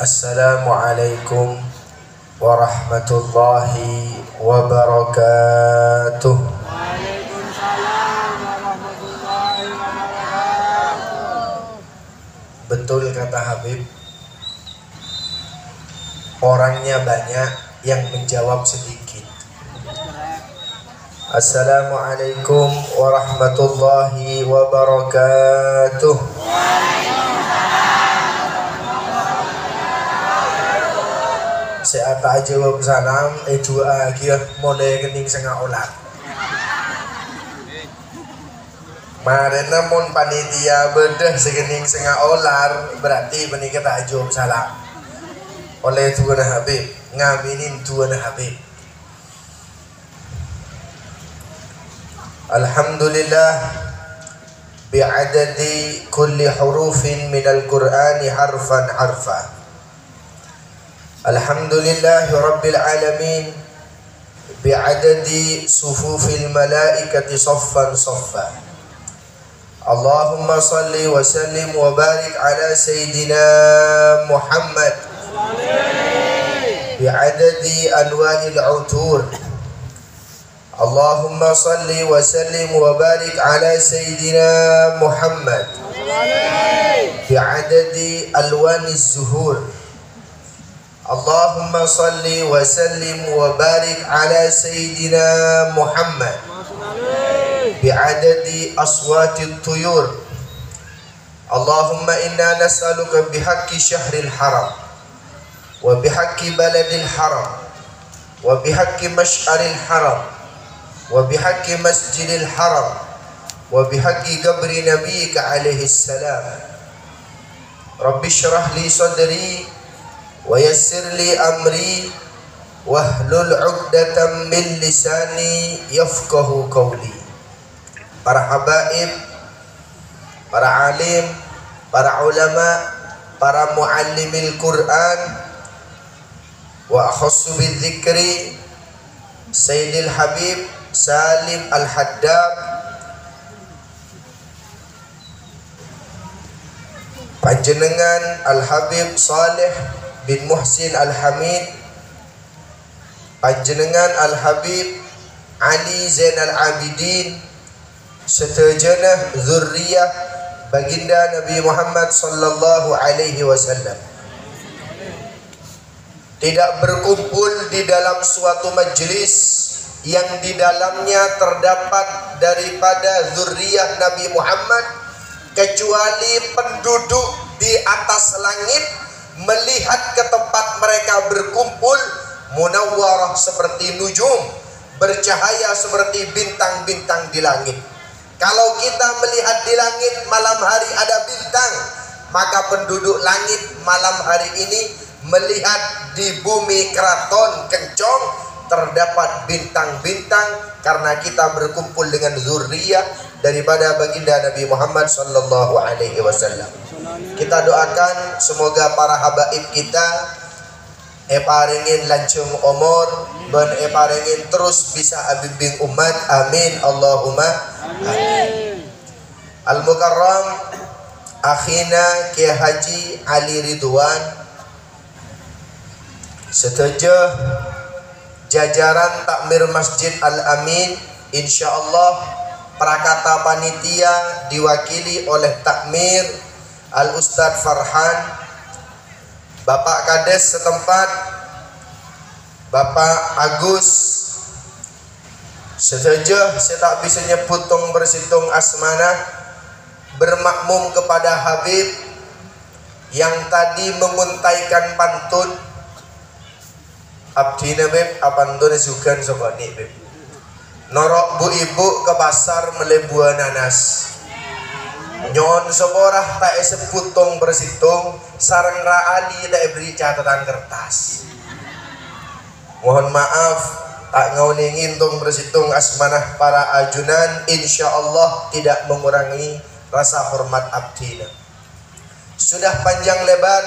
Assalamualaikum warahmatullahi wabarakatuh. Waalaikumsalam warahmatullahi wabarakatuh. Betul kata Habib, orangnya banyak yang menjawab sedikit. Assalamualaikum warahmatullahi wabarakatuh. Saya tak jawab salam, dua akhir mulai kening setengah olah. Marena mun panitia bedah sekening setengah olar berarti menikah tak jawab salam. Oleh Tuhan Habib, ngaminin Tuhan Habib. Alhamdulillah bi'adadi kulli hurufin minal Qur'ani harfan harfa. Alhamdulillahi Rabbil Alamin bi'adadi sufufil malaikati saffan saffa. Allahumma salli wa sallim wa barik ala Sayyidina Muhammad bi'adadi anwa'il utur. Allahumma salli wa sallim wa barik ala Sayyidina Muhammad bi'adadi alwaniz zuhur. Allahumma salli wa sallim wa barik ala Sayyidina Muhammad bi'adadi aswatit tuyur. Allahumma inna nas'aluka bihaqqi syahril haram wa bihaqqi baladil haram wa bihaqqi mash'aril haram wa bihaqqi masjidil haram wa bihaqqi qabri nabiyyika alaihi salam. Rabbi syrah li sadri wa yassir li amri wahlul 'uqdatam min lisani yafqahu qawli. Para habaib, para alim, para ulama, para muallimil Quran, wa akhassu bidzikri Sayyidil Habib Salim Al-Haddad, panjenengan Al-Habib Saleh bin Muhsin Al-Hamid, panjenengan Al-Habib Ali Zainal Abidin, seterjana zurriyah baginda Nabi Muhammad sallallahu alaihi wasallam tidak berkumpul di dalam suatu majlis yang di dalamnya terdapat daripada zurriyah Nabi Muhammad kecuali penduduk di atas langit melihat ke tempat mereka berkumpul munawwarah seperti nujum, bercahaya seperti bintang-bintang di langit. Kalau kita melihat di langit malam hari ada bintang, maka penduduk langit malam hari ini melihat di bumi keraton Kencong terdapat bintang-bintang karena kita berkumpul dengan zurriyah daripada baginda Nabi Muhammad sallallahu alaihi wasallam. Kita doakan semoga para habaib kita paringin lancung umur dan paringin terus bisa abimbing umat. Amin Allahumma amin. Al-Mukarram akhina Kiai Haji Ali Ridwan, setuju jajaran takmir Masjid Al-Amin, insyaallah prakata panitia diwakili oleh takmir Al-Ustadz Farhan, Bapak Kades setempat Bapak Agus. Setuju saya tak bisa nyebut tong bersitung asmana, bermakmum kepada Habib yang tadi menguntaikan pantun abdina beb apantun sukan sokoni beb norok bu ibu ke pasar mele buah nanas nyon seborah tak sebut tong bersitung sareng raali tak beri catatan kertas. Mohon maaf tak ngaulingin tong bersitung asmanah para ajunan, insyaallah tidak mengurangi rasa hormat abdina. Sudah panjang lebar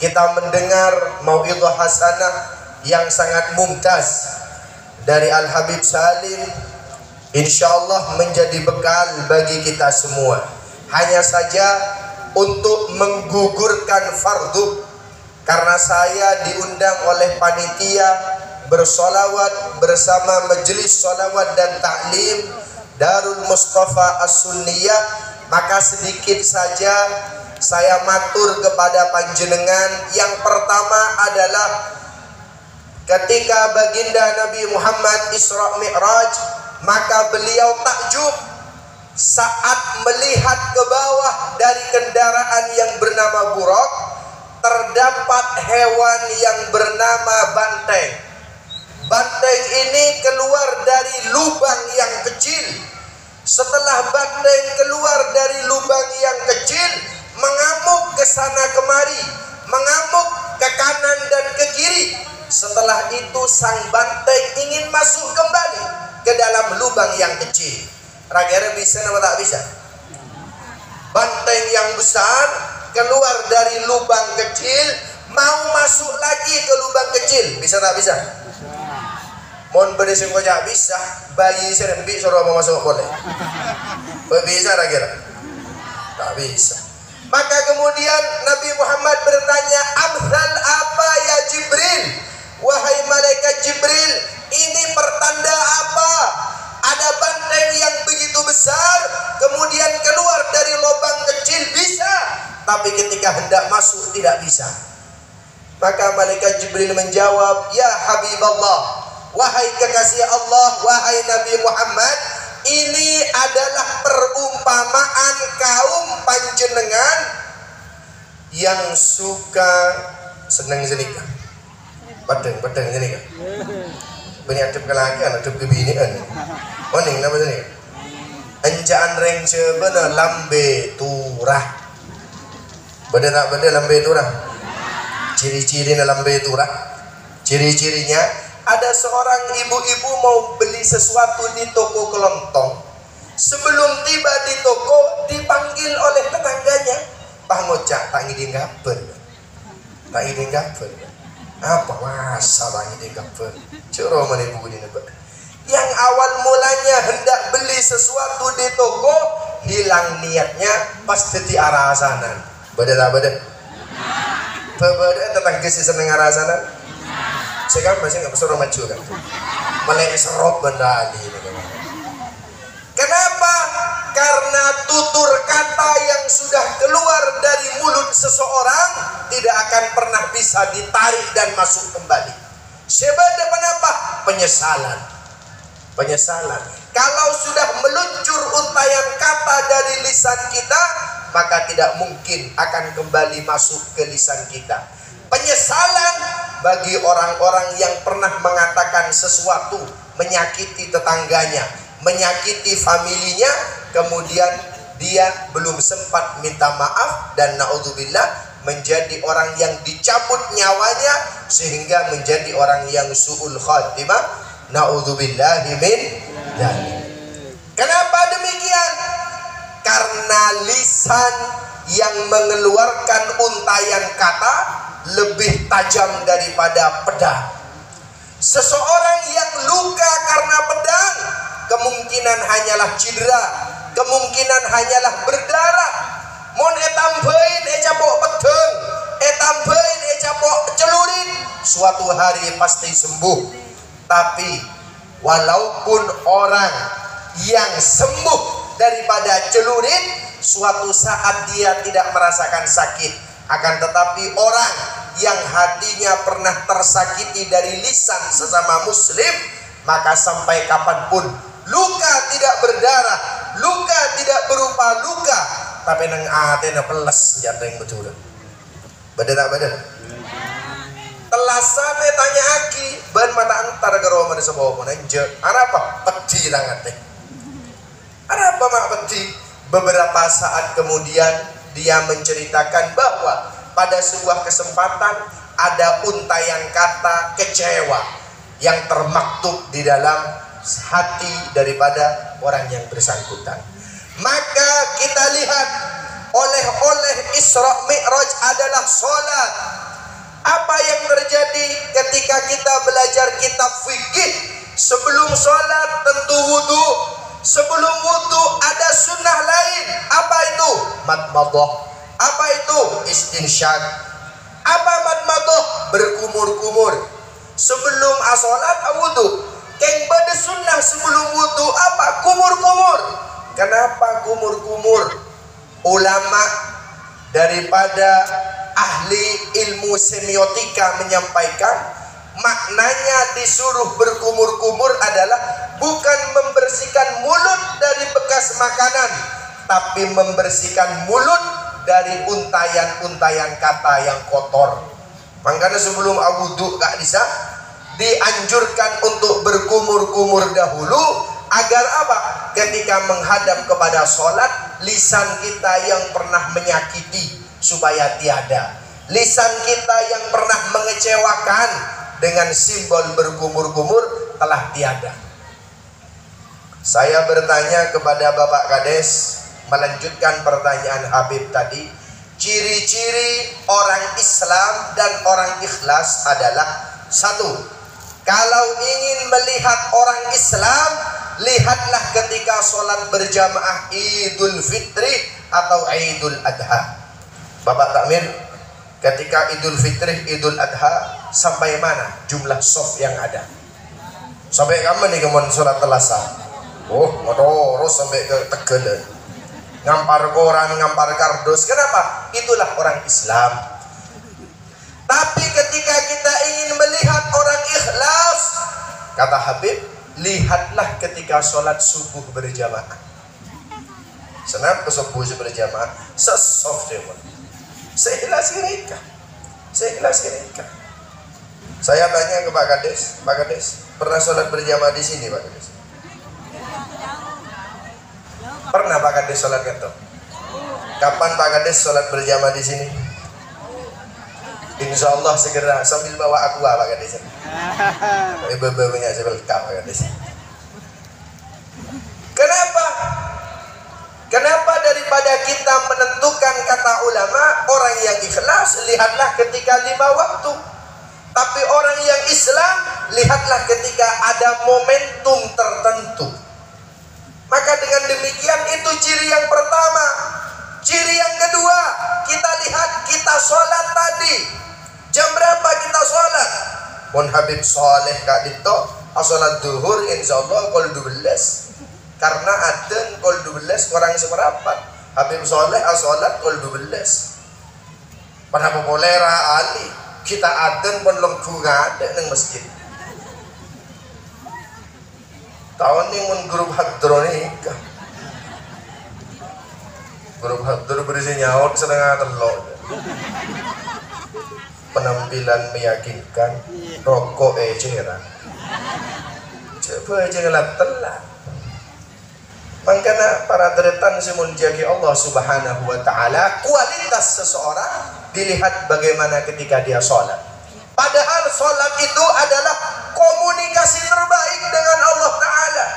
kita mendengar mau'idhah hasanah yang sangat mumtaz dari Al-Habib Salim, insyaallah menjadi bekal bagi kita semua. Hanya saja untuk menggugurkan fardu karena saya diundang oleh panitia bersolawat bersama majelis solawat dan taklim Darul Mustafa As-Sunniyah, maka sedikit saja saya matur kepada panjenengan. Yang pertama adalah ketika baginda Nabi Muhammad Isra Mi'raj, maka beliau takjub saat melihat ke bawah dari kendaraan yang bernama Buraq, terdapat hewan yang bernama banteng. Banteng ini keluar dari lubang yang kecil. Setelah banteng keluar dari lubang yang kecil, mengamuk ke sana kemari, mengamuk ke kanan dan ke kiri. Setelah itu sang banteng ingin masuk kembali ke dalam lubang yang kecil. Rakyatnya bisa atau tak bisa? Banteng yang besar keluar dari lubang kecil, mau masuk lagi ke lubang kecil, bisa tak bisa? Mohon berisik kocak bisa, bayi serembi suruh mau masuk boleh? Bisa kira? Tak bisa. Maka kemudian Nabi Muhammad bertanya, amsal apa ya Jibril? Wahai malaikat Jibril, ini pertanda apa? Ada banteng yang begitu besar kemudian keluar dari lubang kecil bisa, tapi ketika hendak masuk tidak bisa. Maka malaikat Jibril menjawab, ya Habiballah, wahai kekasih Allah, wahai Nabi Muhammad, ini adalah perumpamaan kaum panjenengan yang suka senang zenika. Padang zenika. Bani adep kelakian, adep kebinian. Oning nama zenika. Anjaan reng sebena lambe turah. Beda tak beda lambe turah. Ciri-ciri lambe turah. Ciri-cirinya, ada seorang ibu-ibu mau beli sesuatu di toko kelontong. Sebelum tiba di toko, dipanggil oleh tetangganya. Pak ngocak, tak ngiding gaben. Tak ngiding gaben. Apa masa tak ngiding gaben? Curo menipu di nebak. Yang awal mulanya hendak beli sesuatu di toko, hilang niatnya pas di arah sana. Beda tak beda? Beda tetangga si seneng arah sana. Sekarang masih nggak bisa maju kan? Malah serot benda ini. Kenapa? Karena tutur kata yang sudah keluar dari mulut seseorang tidak akan pernah bisa ditarik dan masuk kembali. Sebab apa? Penyesalan. Penyesalan. Kalau sudah meluncur untayan kata dari lisan kita, maka tidak mungkin akan kembali masuk ke lisan kita. Penyesalan bagi orang-orang yang pernah mengatakan sesuatu, menyakiti tetangganya, menyakiti familinya, kemudian dia belum sempat minta maaf dan naudzubillah menjadi orang yang dicabut nyawanya sehingga menjadi orang yang su'ul khatimah, naudzubillahi min dzalik. Kenapa demikian? Karena lisan yang mengeluarkan untayan kata lebih tajam daripada pedang. Seseorang yang luka karena pedang kemungkinan hanyalah cedera, kemungkinan hanyalah berdarah. Mon etambain ecapok pedang, etambain ecapok celurit, suatu hari pasti sembuh. Tapi walaupun orang yang sembuh daripada celurit, suatu saat dia tidak merasakan sakit. Akan tetapi orang yang hatinya pernah tersakiti dari lisan sesama muslim, maka sampai kapanpun luka tidak berdarah, luka tidak berupa luka, tapi nang atena peles jateng betul. Beda tak beda? Telasane tanya aki, ban mata antar garo mana sebawa menanje. Apa? Pedi tangan teh. Apa mak pedi? Beberapa saat kemudian dia menceritakan bahwa pada sebuah kesempatan ada untayan kata kecewa yang termaktub di dalam hati daripada orang yang bersangkutan. Maka kita lihat oleh-oleh Isra Mi'raj adalah sholat. Apa yang terjadi ketika kita belajar kitab fikih? Sebelum sholat tentu wudu. Sebelum wudu ada sunnah lain. Apa itu? Madmadah. Apa itu? Istinsyaq. Apa madmadah? berkumur-kumur. Sebelum asolat wudu. Keng pada sunnah sebelum wudu apa? Kumur-kumur. Kenapa kumur-kumur? Ulama daripada ahli ilmu semiotika menyampaikan maknanya disuruh berkumur-kumur adalah bukan membersihkan mulut dari bekas makanan, tapi membersihkan mulut dari untayan-untayan kata yang kotor. Makanya sebelum wudu gak bisa dianjurkan untuk berkumur-kumur dahulu agar apa? Ketika menghadap kepada sholat, lisan kita yang pernah menyakiti supaya tiada, lisan kita yang pernah mengecewakan dengan simbol berkumur-kumur telah tiada. Saya bertanya kepada Bapak Kades, melanjutkan pertanyaan Habib tadi, ciri-ciri orang Islam dan orang ikhlas adalah: satu, kalau ingin melihat orang Islam, lihatlah ketika sholat berjamaah Idul Fitri atau Idul Adha. Bapak Takmir, ketika Idul Fitri, Idul Adha, sampai mana jumlah sof yang ada? Sampai kapan nih kemon sholat telasa? Oh, motor sampai ke Tegal, ngampar koran, ngampar kardus. Kenapa? Itulah orang Islam. Tapi ketika kita ingin melihat orang ikhlas, kata Habib, lihatlah ketika sholat subuh berjamaah. Senap ke subuh berjamaah, sesof demon, seikhlas mereka, seikhlas mereka. Saya tanya ke Pak Kades, Pak Kades, pernah sholat berjamaah di sini Pak Kades? Pernah Pak Kades sholat kantor? Kapan Pak Kades sholat berjamaah di sini? Insya Allah segera, sambil bawa aqua Pak Kades. Ibu-ibunya sambil Pak Kades. Kenapa? Kenapa daripada kita menentukan kata ulama, orang yang ikhlas lihatlah ketika 5 waktu. Tapi orang yang Islam lihatlah ketika ada momentum tertentu. Maka dengan demikian itu ciri yang pertama. Ciri yang kedua, kita lihat kita sholat tadi. Jam berapa kita sholat? Mun Habib Soleh Kak Dito, sholat duhur insya Allah kol 12. Karena aden kol 12 kurang seperempat. Habib Soleh sholat kol 12. Pada populera Ali, kita aden pun lengku gak ada di masjid. Tahun ini mun grup hadronika, grup hadro berisi nyaut setengah telur, penampilan meyakinkan, rokok eceran, coba aja ngelat telat. Makanya para deretan semun jagi Allah Subhanahu wa Ta'ala, kualitas seseorang dilihat bagaimana ketika dia sholat. Padahal sholat itu adalah komunikasi terbaik dengan Allah Ta'ala.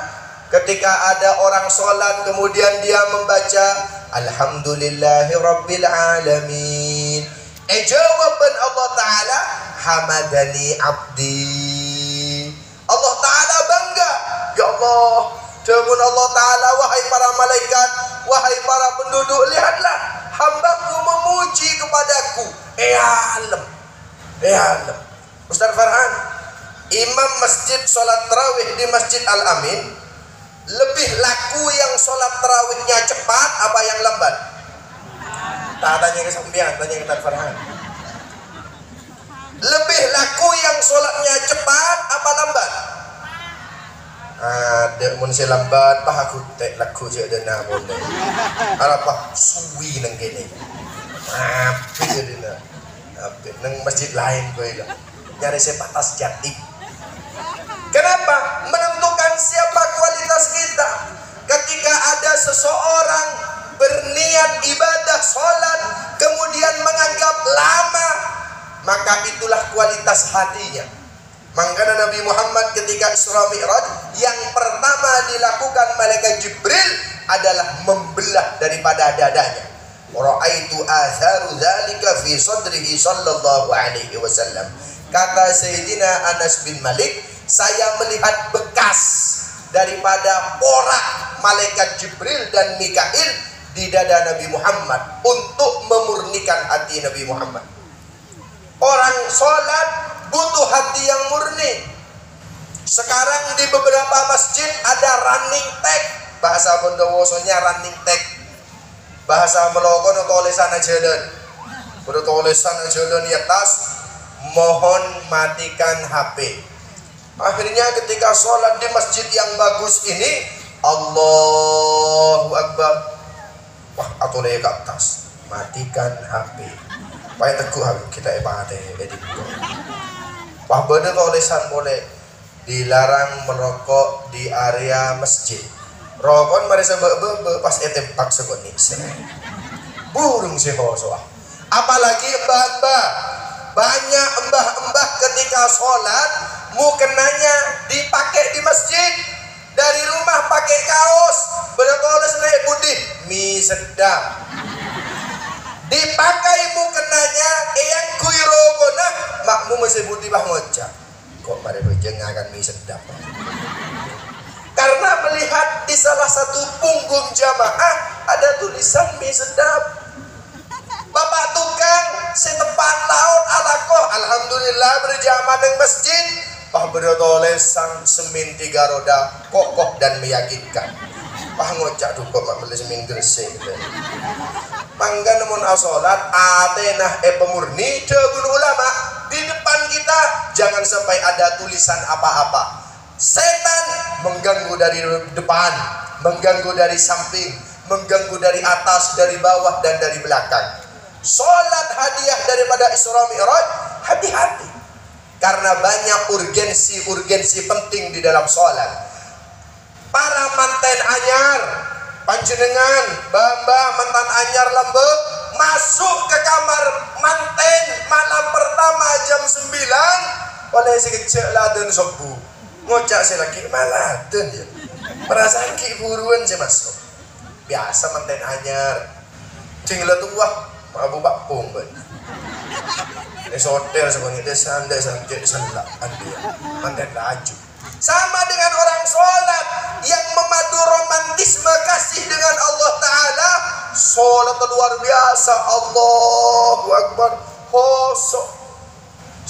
Ketika ada orang sholat kemudian dia membaca Alhamdulillahi Rabbil Alamin, jawaban Allah Ta'ala, Hamadani Abdi. Allah Ta'ala bangga, ya Allah, jawaban Allah Ta'ala, wahai para malaikat, wahai para penduduk, lihatlah hambaku memuji kepadaku. Alam, alam. Ustaz Farhan, imam masjid sholat tarawih di Masjid Al-Amin, lebih laku yang sholat tarawihnya cepat apa yang lambat? Tak tanya ke sampean, tanya ke Ustaz Farhan. Lebih laku yang sholatnya cepat apa lambat? Ada mun lambat, pah aku tak laku je dana boleh. Apa suwi nang kene. Apa je dana? Apa nang masjid lain kowe lah. Nyari sepatas jati. Kenapa? Menentukan siapa kualitas kita. Ketika ada seseorang berniat ibadah sholat kemudian menganggap lama, maka itulah kualitas hatinya. Makanya Nabi Muhammad ketika Isra Mi'raj, yang pertama dilakukan malaikat Jibril adalah membelah daripada dadanya. Ra'aitu atharu dzalika fi sadrihi sallallahu alaihi wasallam. Kata Sayyidina Anas bin Malik, saya melihat bekas daripada porak malaikat Jibril dan Mikail di dada Nabi Muhammad untuk memurnikan hati Nabi Muhammad. Orang sholat Sekarang di beberapa masjid ada running tag, bahasa Bondowosonya running tag, bahasa Meloko no tulisan jalan, tulisan jalan di atas, mohon matikan HP. Akhirnya ketika sholat di masjid yang bagus ini, Allahu Akbar, wah atau ke atas, matikan HP. Payah teguh kita ibadah jadi. Wah bener tulisan boleh dilarang merokok di area masjid. Rokok mari sebab pas etempak sebut nih. Burung sih soal. Apalagi mbah-mbah, banyak mbah-mbah ketika sholat mukenanya dipakai di masjid, dari rumah pakai kaos bertulis naik putih mie sedap, dipakai mukenanya yang kuiro kona makmu masih putih bah ngocak kok pada akan mie sedap, karena melihat di salah satu punggung jamaah ada tulisan mie sedap. Bapak tukang setepan laut alakoh alhamdulillah berjamaah di masjid. Pah bertulis sang semin 3 roda kokoh dan meyakinkan. Pah ngocak duko mak beli semin gresik. Mangga namun asolat atenah pemurni degun ulama di depan kita jangan sampai ada tulisan apa-apa. Setan mengganggu dari depan, mengganggu dari samping, mengganggu dari atas, dari bawah dan dari belakang. Sholat hadiah daripada Isra Mi'raj, hati-hati. Karena banyak urgensi penting di dalam sholat. Para manten anyar, panjenengan, mbah mantan anyar lembek, masuk ke kamar manten malam pertama jam 9, oleh si kecil laden sobu. Ngocak si laki maladen ya. Perasaan ki buruan si masuk. Biasa manten anyar. Cingla tuah, Abu Bakpung ben. Ini hotel sebagai desa anda sampai sandak anda manten laju. Sama dengan orang sholat yang memadu romantisme kasih dengan Allah Ta'ala. Sholat luar biasa, Allahu Akbar, kosong.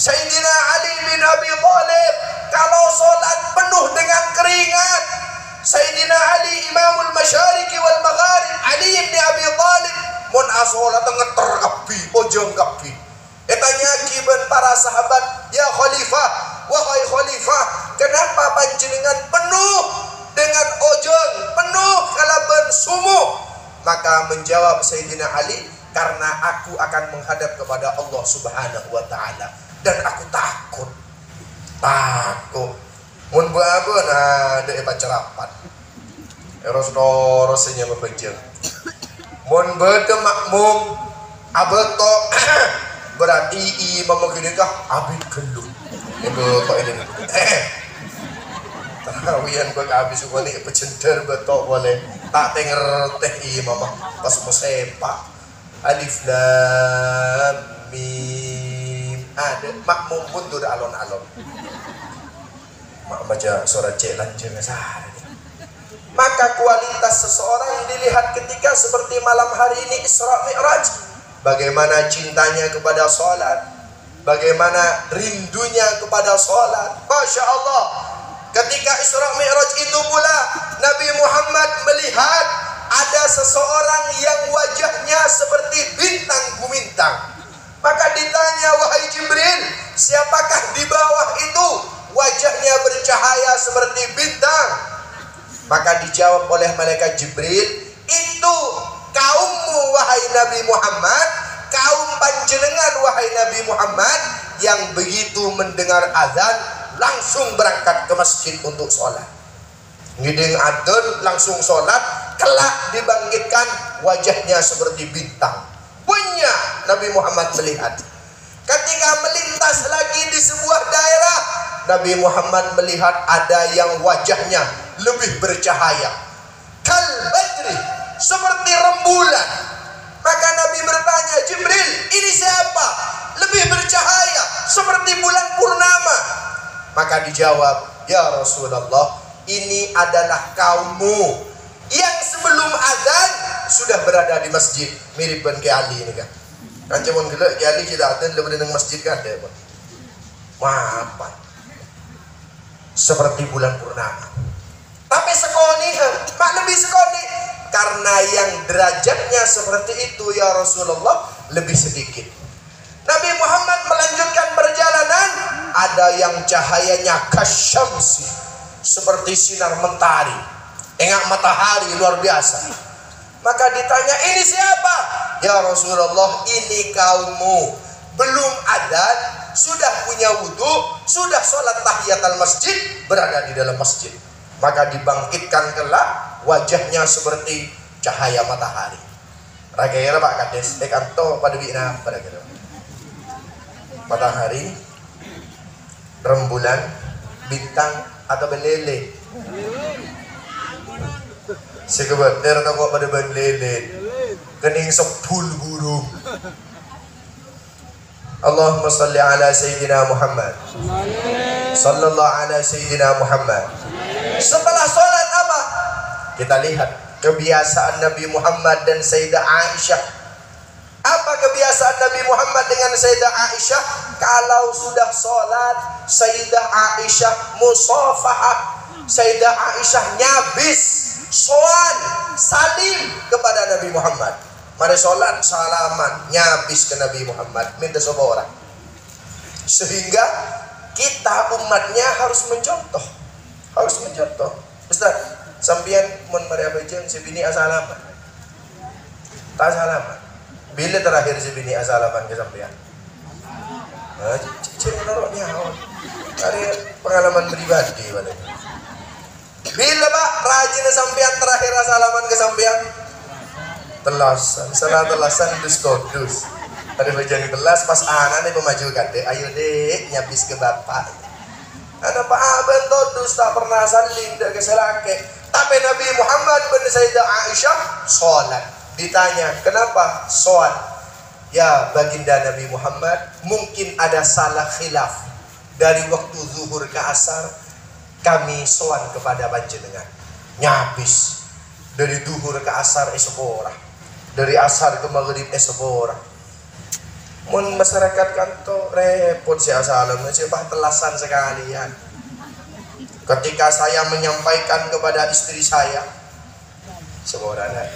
Sayyidina Ali bin Abi Thalib kalau sholat penuh dengan keringat. Sayyidina Ali Imamul Masyariqi wal Magharib, Ali bin Abi Thalib mun asolat ngeter kapi, ojong kapi. Etanya kiban para sahabat, ya khalifah, wahai khalifah, kenapa panjenengan penuh dengan ojong, penuh kalaban sumuh? Maka menjawab Sayyidina Ali, karena aku akan menghadap kepada Allah Subhanahu wa Ta'ala dan aku takut. Mun babu nah ada pacarapan. Rasanya membejeng. Mun bede makmum abeto berarti imam begini kah abid gelut. Ibu kok ini. Tarawihan kok habis boleh pecender betok boleh tak tenger teh imam pas mau sepak. Alif lam mim. Ada makmum mundur alon-alon. Mak baca surat cek lanjut sehari. Maka kualitas seseorang dilihat ketika seperti malam hari ini Isra Mi'raj. Bagaimana cintanya kepada sholat, bagaimana rindunya kepada sholat. Masya Allah. Ketika Isra Mi'raj itu pula Nabi Muhammad melihat ada seseorang yang wajahnya seperti bintang gumintang. Maka ditanya, wahai Jibril, siapakah di bawah itu wajahnya bercahaya seperti bintang? Maka dijawab oleh malaikat Jibril, itu kaummu wahai Nabi Muhammad, kaum panjenengan wahai Nabi Muhammad, yang begitu mendengar azan langsung berangkat ke masjid untuk sholat. Ngiding adzan langsung sholat, kelak dibangkitkan wajahnya seperti bintang. Punya Nabi Muhammad melihat. Ketika melintas lagi di sebuah daerah, Nabi Muhammad melihat ada yang wajahnya lebih bercahaya, kal badri, seperti rembulan. Maka Nabi bertanya, Jibril, ini siapa? Lebih bercahaya seperti bulan purnama. Maka dijawab, ya Rasulullah, ini adalah kaummu yang sebelum azan sudah berada di masjid. Mirip dengan ke Ali ini kan. Kan cuman gila ke Ali kita azan lebih dengan masjid kan ada. Maafan. seperti bulan purnama. Tapi sekoni, mak lebih sekoni, karena yang derajatnya seperti itu ya Rasulullah lebih sedikit. Nabi Muhammad melanjutkan perjalanan, ada yang cahayanya kasyamsi, seperti sinar mentari, engak matahari luar biasa. Maka ditanya, ini siapa? Ya Rasulullah, ini kaummu, belum adan, sudah punya wudhu, sudah sholat tahiyatul masjid, berada di dalam masjid. Maka dibangkitkan kelak, wajahnya seperti cahaya matahari. Rakyat Pak Kades, kanto pada bina pada kira. Matahari, rembulan, bintang atau belele. Sekebenar tak pada belele, kening sepul burung. Allahumma salli ala Sayyidina Muhammad, sallallahu ala Sayyidina Muhammad. Setelah sholat apa? Kita lihat kebiasaan Nabi Muhammad dan Sayyidah Aisyah. Apa kebiasaan Nabi Muhammad dengan Sayyidah Aisyah? Kalau sudah sholat, Sayyidah Aisyah musafahah, Sayyidah Aisyah nyabis, soan, salim kepada Nabi Muhammad. Mari sholat, salaman, nyabis ke Nabi Muhammad, minta sopa orang. Sehingga kita umatnya harus mencontoh. Harus mencontoh. Ustaz, sampian mun mari abajeng sebini asalaman. Tak salaman. Bila terakhir sebini asalaman ke sampian? Cek naroknya. Ada pengalaman pribadi pada. Bila Pak rajin sampian terakhir asalaman ke sampian? Telasan, salah telasan dus kodus. Ada bajang telas pas anak nih pemajukan deh. Ayo dek nyabis ke bapak. Anak Pak Aben todus tak pernah saling dari keselake. Tapi Nabi Muhammad bin Sayyidah Aisyah sholat. Ditanya kenapa sholat? Ya baginda Nabi Muhammad, mungkin ada salah khilaf dari waktu zuhur ke asar kami sowan kepada panjenengan. Nyabis dari zuhur ke asar esok dari asar ke maghrib esok. Mun masyarakat kantor repot si asalam, siapa telasan sekalian. Ketika saya menyampaikan kepada istri saya, sebenarnya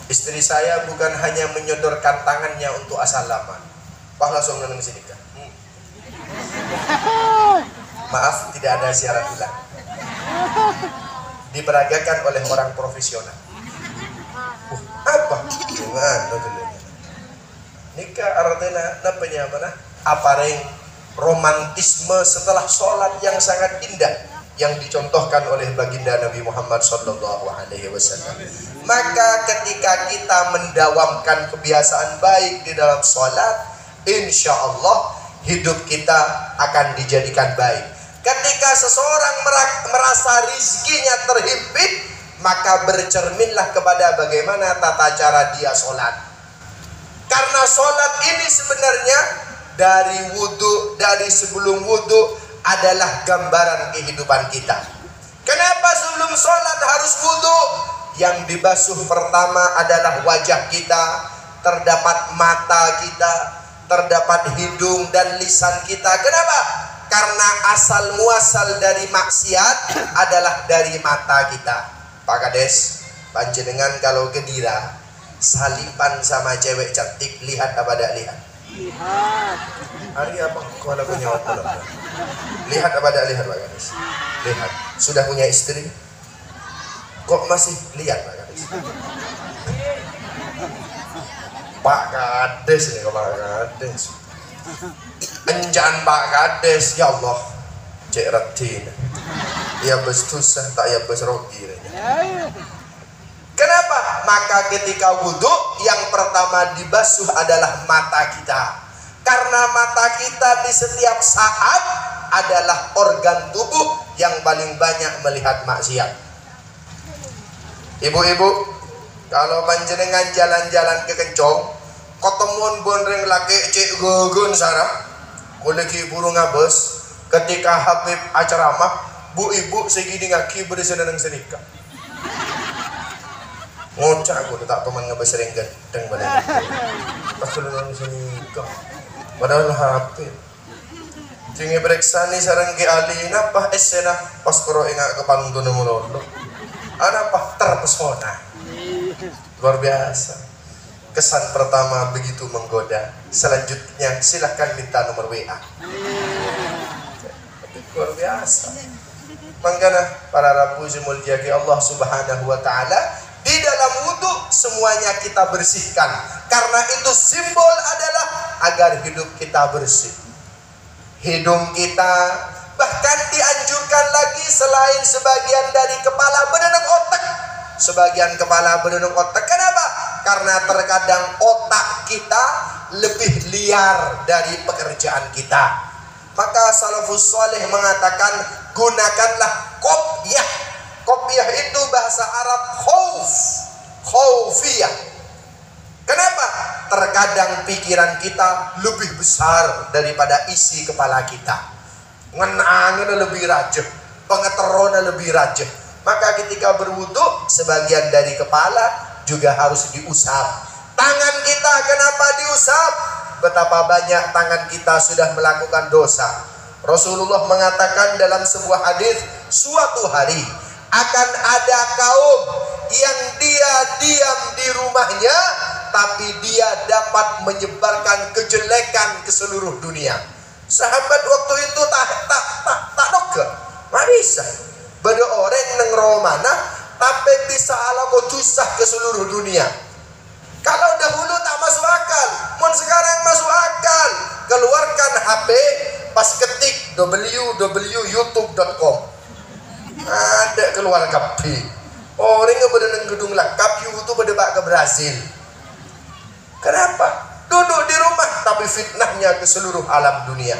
istri saya bukan hanya menyodorkan tangannya untuk asalaman, Pak langsung nang sini kan. Maaf, tidak ada syarat ulang. Diperagakan oleh orang profesional. Apa? Jangan, dulu. Nikah artinya namanya mana? Apareng romantisme setelah sholat yang sangat indah yang dicontohkan oleh baginda Nabi Muhammad sallallahu alaihi wasallam. Maka ketika kita mendawamkan kebiasaan baik di dalam sholat, insya Allah hidup kita akan dijadikan baik. Ketika seseorang merasa rizkinya terhimpit, maka bercerminlah kepada bagaimana tata cara dia sholat. Karena sholat ini sebenarnya dari wudhu, dari sebelum wudhu adalah gambaran kehidupan kita. Kenapa sebelum sholat harus wudhu? Yang dibasuh pertama adalah wajah kita, terdapat mata kita, terdapat hidung dan lisan kita. Kenapa? Karena asal muasal dari maksiat adalah dari mata kita. Pak Kades, panjenengan kalau kedira salipan sama cewek cantik, lihat apa tidak lihat? Lihat. Hari apa kau ada punya waktu? Lihat apa tidak lihat Pak Kades? Lihat. Sudah punya istri? Kok masih lihat Pak Kades? Pak Kades nih Pak Kades. Enjan Pak Kades, ya Allah, cek retin. Ya bestusah tak ya besrogi. Kenapa? Maka ketika wudhu yang pertama dibasuh adalah mata kita. Karena mata kita di setiap saat adalah organ tubuh yang paling banyak melihat maksiat. Ibu-ibu, kalau panjenengan jalan-jalan ke Kencong, ketemuan bonreng laki cek gugun sarah, kuliki burung ngabes, ketika Habib acaramah, bu ibu segini ngaki bersenang senika. Ngocak aku tak teman ngebesering ganteng badan. Pas lu nang senika. Padahal Habib Jingi periksa nih sarang ke Ali napa esena pas koro ingat ke pantun mulolo. Ada apa terpesona. Luar biasa. Kesan pertama begitu menggoda. Selanjutnya silahkan minta nomor WA. Luar biasa. Makanya para rabu mulyaki Allah Subhanahu wa taala, di dalam wudhu semuanya kita bersihkan. Karena itu simbol adalah agar hidup kita bersih. Hidung kita bahkan dianjurkan lagi selain sebagian dari kepala benenung otak. Sebagian kepala benenung otak. Kenapa? Karena terkadang otak kita lebih liar dari pekerjaan kita. Maka salafus saleh mengatakan gunakanlah qobyah. Qobyah itu bahasa Arab khaufiyah. Kenapa? Terkadang pikiran kita lebih besar daripada isi kepala kita. Ngenangnya lebih rajah, pengeterona lebih rajah. Maka ketika berwudu, sebagian dari kepala juga harus diusap. Tangan kita kenapa diusap? Betapa banyak tangan kita sudah melakukan dosa. Rasulullah mengatakan dalam sebuah hadis, suatu hari akan ada kaum yang dia diam di rumahnya, tapi dia dapat menyebarkan kejelekan ke seluruh dunia. Sahabat waktu itu tak doke, nggak bisa. Bada orang neng romana, tapi bisa ala tusah ke seluruh dunia. Kalau dahulu tak masuk akal, mun sekarang masuk akal. Keluarkan HP, pas ketik www.youtube.com. Ada keluar kapi. Orang yang berada gedung lengkap, YouTube pada ke Brazil. Kenapa? Duduk di rumah, tapi fitnahnya ke seluruh alam dunia.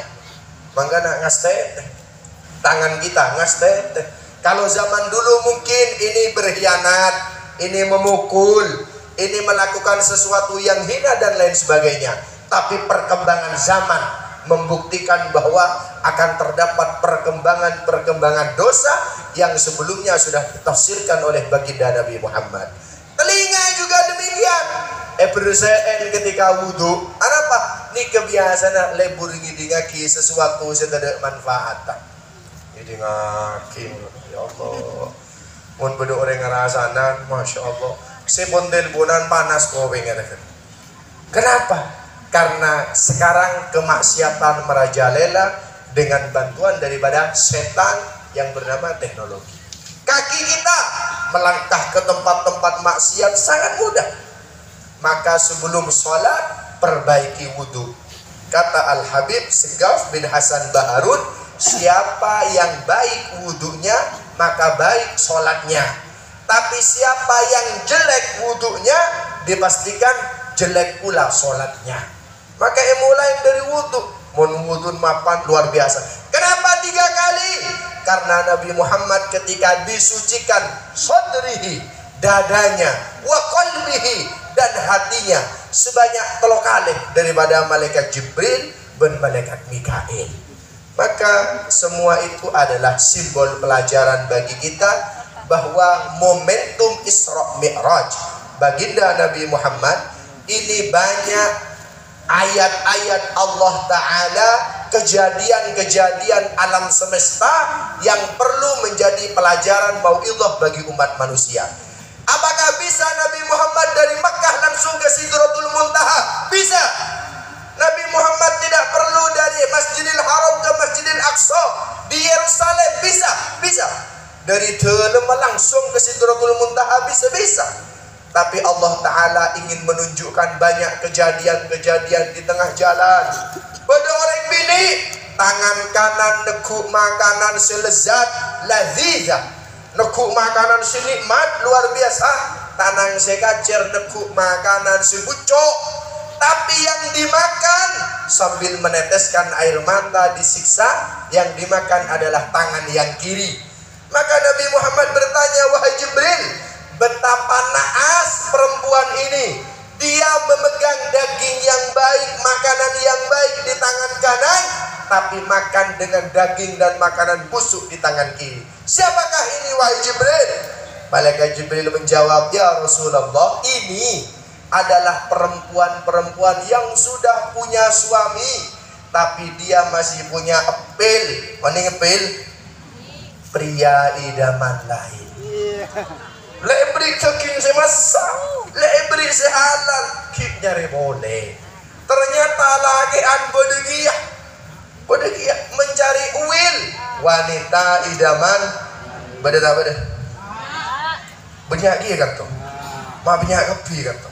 Mangga ngastet, tangan kita ngastet. Kalau zaman dulu mungkin ini berkhianat, ini memukul, ini melakukan sesuatu yang hina dan lain sebagainya. Tapi perkembangan zaman membuktikan bahwa akan terdapat perkembangan dosa yang sebelumnya sudah ditafsirkan oleh baginda Nabi Muhammad. Telinga juga demikian. Berusaha ketika wudhu, apa? Ini kebiasaan lebur ngidingaki sesuatu yang tidak manfaat. Ngidingaki, ya Allah. Mun beda orang ngerasanan, masya Allah. Sebondel bulan panas kau pengen. Kenapa? Karena sekarang kemaksiatan merajalela dengan bantuan daripada setan yang bernama teknologi. Kaki kita melangkah ke tempat-tempat maksiat sangat mudah. Maka sebelum sholat perbaiki wudhu. Kata Al-Habib Segaf bin Hasan Baharun, siapa yang baik wudhunya maka baik sholatnya. Tapi siapa yang jelek wudhunya dipastikan jelek pula sholatnya. Maka mulai dari wudhu. Mun wudhu mapan luar biasa. Kenapa 3 kali? Karena Nabi Muhammad ketika disucikan sodrihi, dadanya, wa qalbihi, dan hatinya sebanyak 3 kali daripada malaikat Jibril dan malaikat Mikail. Maka semua itu adalah simbol pelajaran bagi kita bahwa momentum Isra Mi'raj baginda Nabi Muhammad ini banyak ayat-ayat Allah Ta'ala, kejadian-kejadian alam semesta yang perlu menjadi pelajaran mau'izah bagi umat manusia. Apakah bisa Nabi Muhammad dari Makkah langsung ke Sidratul Muntaha? Bisa. Nabi Muhammad tidak perlu dari Masjidil Haram ke Masjidil Aqsa di Yerusalem. Bisa. Dari Telem langsung ke Sidratul Muntaha bisa. Tapi Allah Ta'ala ingin menunjukkan banyak kejadian-kejadian di tengah jalan. Pada orang bini, tangan kanan nekuk makanan selezat lazizah, nekuk makanan senikmat luar biasa. Tangan sekacer nekuk makanan sebucok. Tapi yang dimakan sambil meneteskan air mata disiksa, yang dimakan adalah tangan yang kiri. Maka Nabi Muhammad bertanya, wahai Jibril, betapa naas perempuan ini. Dia memegang daging yang baik, makanan yang baik di tangan kanan, tapi makan dengan daging dan makanan busuk di tangan kiri. Siapakah ini wahai Jibril? Malaikat Jibril menjawab, ya Rasulullah, ini adalah perempuan-perempuan yang sudah punya suami, tapi dia masih punya epil. Mana epil? Pria idaman lain. Lebri keking semasak, lebri sehalal, kip nyari boleh. Ternyata lagi an bodegiah mencari uil wanita idaman. Beda banyak dia kata, banyak kepi kata.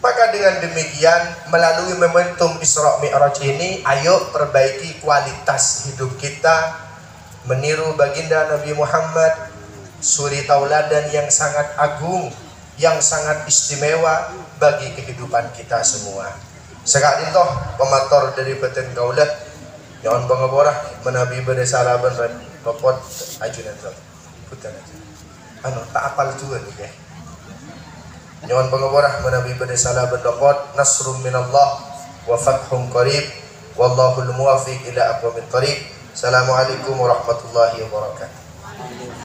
Maka dengan demikian melalui momentum Isra Mi'raj ini, ayo perbaiki kualitas hidup kita, meniru baginda Nabi Muhammad, suri tauladan yang sangat agung, yang sangat istimewa bagi kehidupan kita semua. Sekali toh pemator dari beten kaulah, jangan bangaborah menabi berdasaraban repot ajunan toh, putar aja. Tak apal juga nih ya. Jangan bangaborah menabi berdasaraban repot, nasrum minallah wa fathum qarib, wallahul muwafiq ila aqwamit thariq. Assalamualaikum warahmatullahi wabarakatuh.